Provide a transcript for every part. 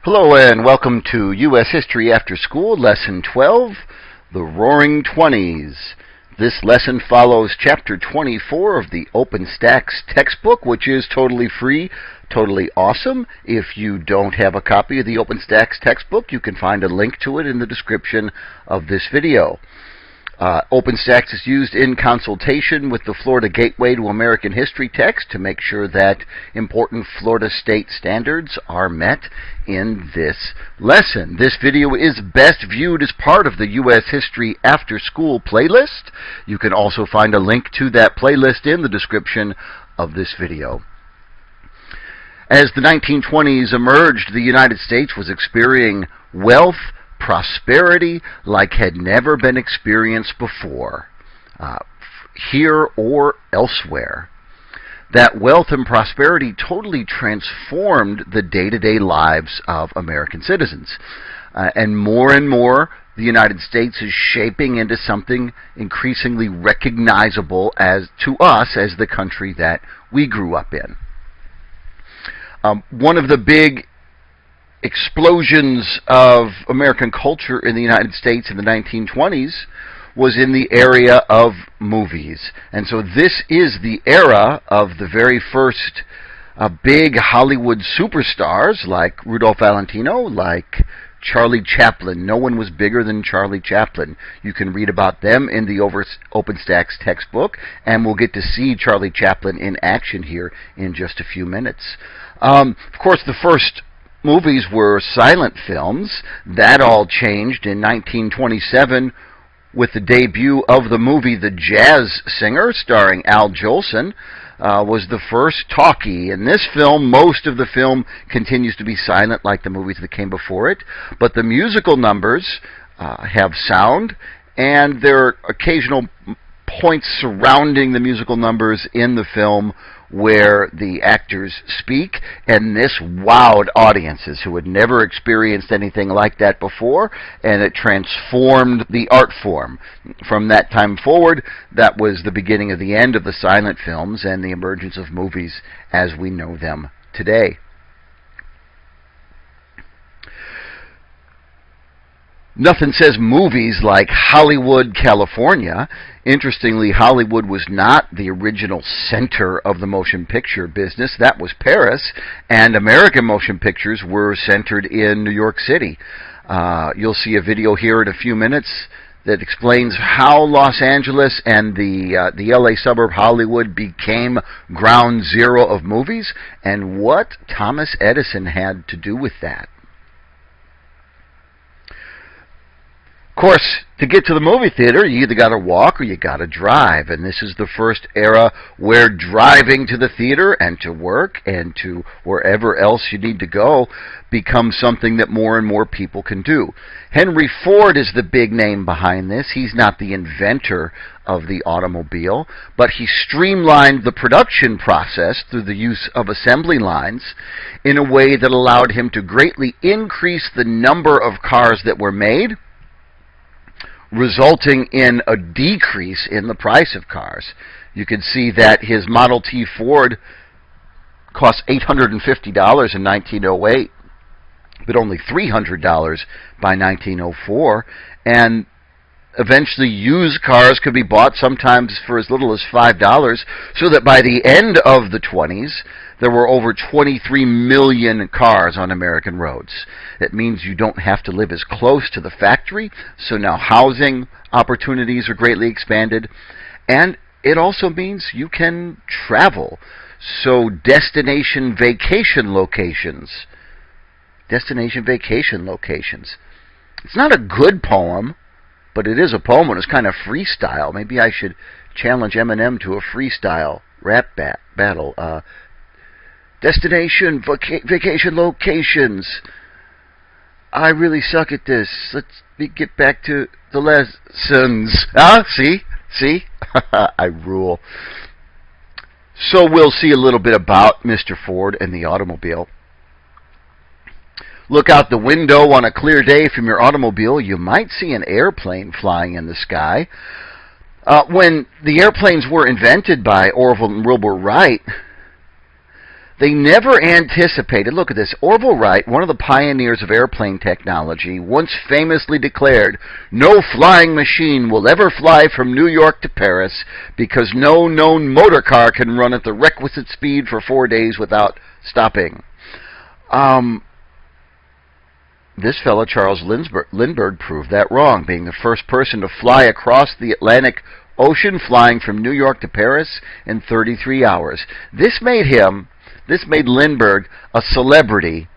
Hello and welcome to U.S. History After School, Lesson 12, The Roaring 20s. This lesson follows Chapter 24 of the OpenStax textbook, which is totally free, totally awesome. If you don't have a copy of the OpenStax textbook, you can find a link to it in the description of this video. OpenStax is used in consultation with the Florida Gateway to American History text to make sure that important Florida state standards are met in this lesson. This video is best viewed as part of the U.S. History After School playlist. You can also find a link to that playlist in the description of this video. As the 1920s emerged, the United States was experiencing wealth, prosperity like had never been experienced before, here or elsewhere. That wealth and prosperity totally transformed the day-to-day lives of American citizens. And more, the United States is shaping into something increasingly recognizable to us as the country that we grew up in. One of the big explosions of American culture in the United States in the 1920s was in the area of movies. And so this is the era of the very first big Hollywood superstars like Rudolph Valentino, like Charlie Chaplin. No one was bigger than Charlie Chaplin. You can read about them in the OpenStax textbook, and we'll get to see Charlie Chaplin in action here in just a few minutes. Of course, the first movies were silent films. That all changed in 1927 with the debut of the movie The Jazz Singer, starring Al Jolson, was the first talkie. In this film, most of the film continues to be silent like the movies that came before it, but the musical numbers have sound, and there are occasional points surrounding the musical numbers in the film where the actors speak, and this wowed audiences who had never experienced anything like that before, and it transformed the art form. From that time forward, that was the beginning of the end of the silent films and the emergence of movies as we know them today. Nothing says movies like Hollywood, California. Interestingly, Hollywood was not the original center of the motion picture business. That was Paris, and American motion pictures were centered in New York City. You'll see a video here in a few minutes that explains how Los Angeles and the LA suburb Hollywood became ground zero of movies and what Thomas Edison had to do with that. Of course, to get to the movie theater, you either got to walk or you got to drive, and this is the first era where driving to the theater and to work and to wherever else you need to go becomes something that more and more people can do. Henry Ford is the big name behind this. He's not the inventor of the automobile, but he streamlined the production process through the use of assembly lines in a way that allowed him to greatly increase the number of cars that were made, resulting in a decrease in the price of cars. You can see that his Model T Ford cost $850 in 1908, but only $300 by 1904, and eventually used cars could be bought sometimes for as little as $5, so that by the end of the 20s, there were over 23 million cars on American roads. That means you don't have to live as close to the factory, so now housing opportunities are greatly expanded, and it also means you can travel. So destination vacation locations. It's not a good poem, but it is a poem and it's kind of freestyle. Maybe I should challenge Eminem to a freestyle rap battle. Destination vacation locations. I really suck at this. Let's get back to the lessons. See? I rule. So we'll see a little bit about Mr. Ford and the automobile. Look out the window on a clear day from your automobile. You might see an airplane flying in the sky. When the airplanes were invented by Orville and Wilbur Wright, They never anticipated, look at this, Orville Wright, one of the pioneers of airplane technology, once famously declared, "No flying machine will ever fly from New York to Paris because no known motor car can run at the requisite speed for 4 days without stopping." This fellow, Charles Lindbergh, proved that wrong, being the first person to fly across the Atlantic Ocean, flying from New York to Paris in 33 hours. This made Lindbergh a celebrity,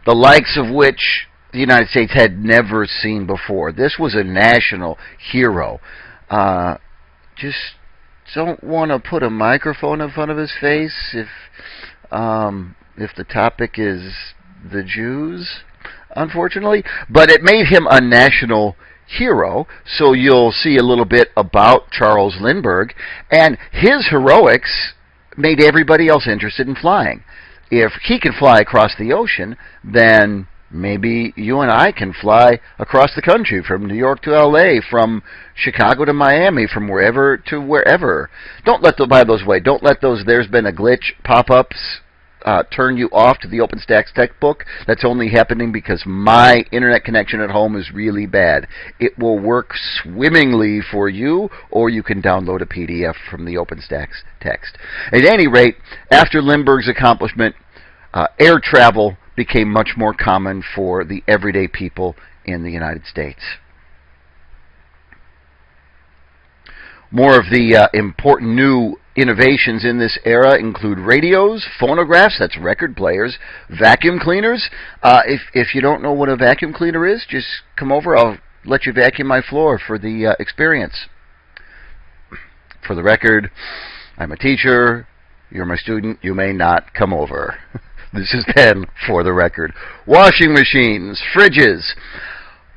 the likes of which the United States had never seen before. This was a national hero. Just don't want to put a microphone in front of his face if the topic is the Jews, unfortunately. But it made him a national hero, so you'll see a little bit about Charles Lindbergh, and his heroics made everybody else interested in flying. If he can fly across the ocean, then maybe you and I can fly across the country, from New York to LA, from Chicago to Miami, from wherever to wherever. Don't let those "there's been a glitch" pop-ups turn you off to the OpenStax textbook. That's only happening because my internet connection at home is really bad. It will work swimmingly for you, or you can download a PDF from the OpenStax text. At any rate, after Lindbergh's accomplishment, air travel became much more common for the everyday people in the United States. More of the important new innovations in this era include radios, phonographs, that's record players, vacuum cleaners. If you don't know what a vacuum cleaner is, just come over. I'll let you vacuum my floor for the experience. For the record, I'm a teacher. You're my student. You may not come over. This is then for the record. Washing machines, fridges,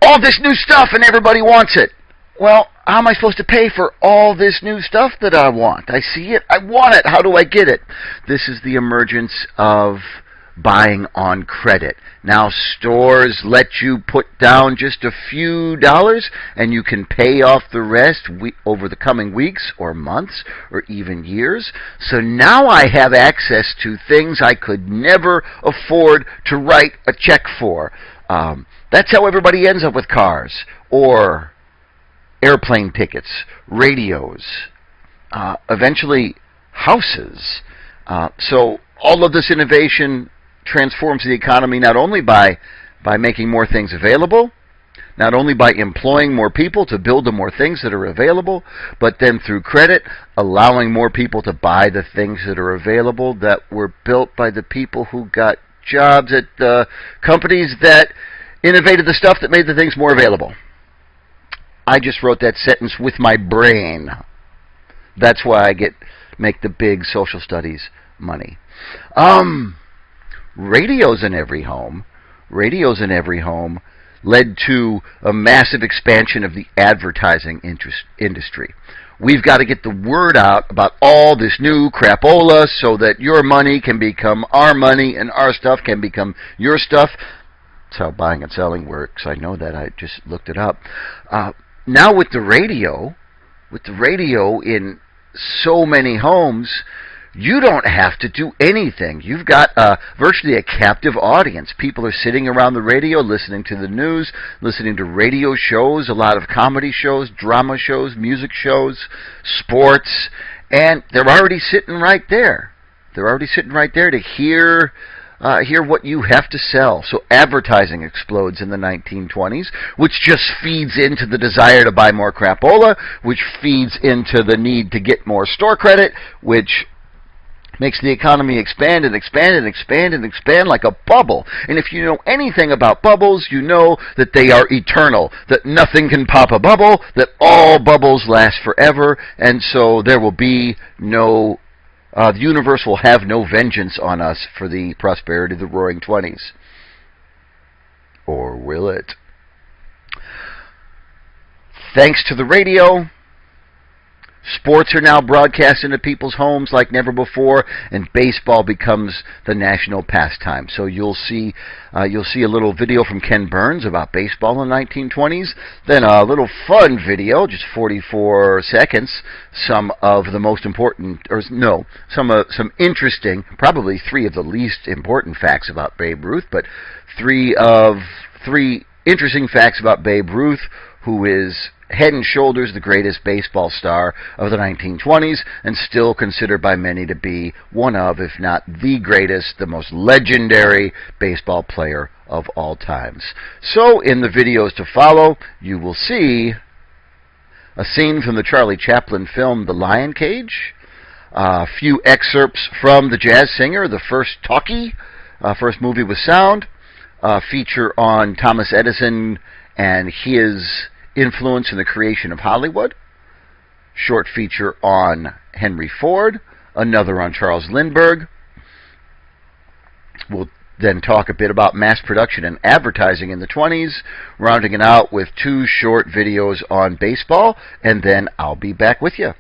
all this new stuff, and everybody wants it. Well, how am I supposed to pay for all this new stuff that I want? I see it. I want it. How do I get it? This is the emergence of buying on credit. Now stores let you put down just a few dollars and you can pay off the rest over the coming weeks or months or even years. So now I have access to things I could never afford to write a check for. That's how everybody ends up with cars or airplane tickets, radios, eventually houses. So all of this innovation transforms the economy not only by making more things available, not only by employing more people to build the more things that are available, but then through credit, allowing more people to buy the things that are available that were built by the people who got jobs at the companies that innovated the stuff that made the things more available. I just wrote that sentence with my brain. That's why I make the big social studies money. Radios in every home led to a massive expansion of the advertising industry. We've got to get the word out about all this new crapola so that your money can become our money and our stuff can become your stuff. That's how buying and selling works. I know that. I just looked it up. Now with the radio in so many homes, you don't have to do anything. You've got virtually a captive audience. People are sitting around the radio listening to the news, listening to radio shows, a lot of comedy shows, drama shows, music shows, sports, and they're already sitting right there. They're already sitting right there to hear what you have to sell. So advertising explodes in the 1920s, which just feeds into the desire to buy more crapola, which feeds into the need to get more store credit, which makes the economy expand and expand and expand and expand like a bubble. And if you know anything about bubbles, you know that they are eternal, that nothing can pop a bubble, that all bubbles last forever, and so there will be no the universe will have no vengeance on us for the prosperity of the Roaring Twenties. Or will it? Thanks to the radio, Sports are now broadcast into people's homes like never before, and baseball becomes the national pastime. So you'll see a little video from Ken Burns about baseball in the 1920s, then a little fun video, just 44 seconds, some interesting, probably three of the least important facts about Babe Ruth, but three interesting facts about Babe Ruth, who is head and shoulders the greatest baseball star of the 1920s, and still considered by many to be one of, if not the greatest, the most legendary baseball player of all times. So, in the videos to follow, you will see a scene from the Charlie Chaplin film The Lion Cage, a few excerpts from The Jazz Singer, the first talkie, first movie with sound, a feature on Thomas Edison and his influence in the creation of Hollywood, short feature on Henry Ford, another on Charles Lindbergh. We'll then talk a bit about mass production and advertising in the 20s, rounding it out with two short videos on baseball, and then I'll be back with you.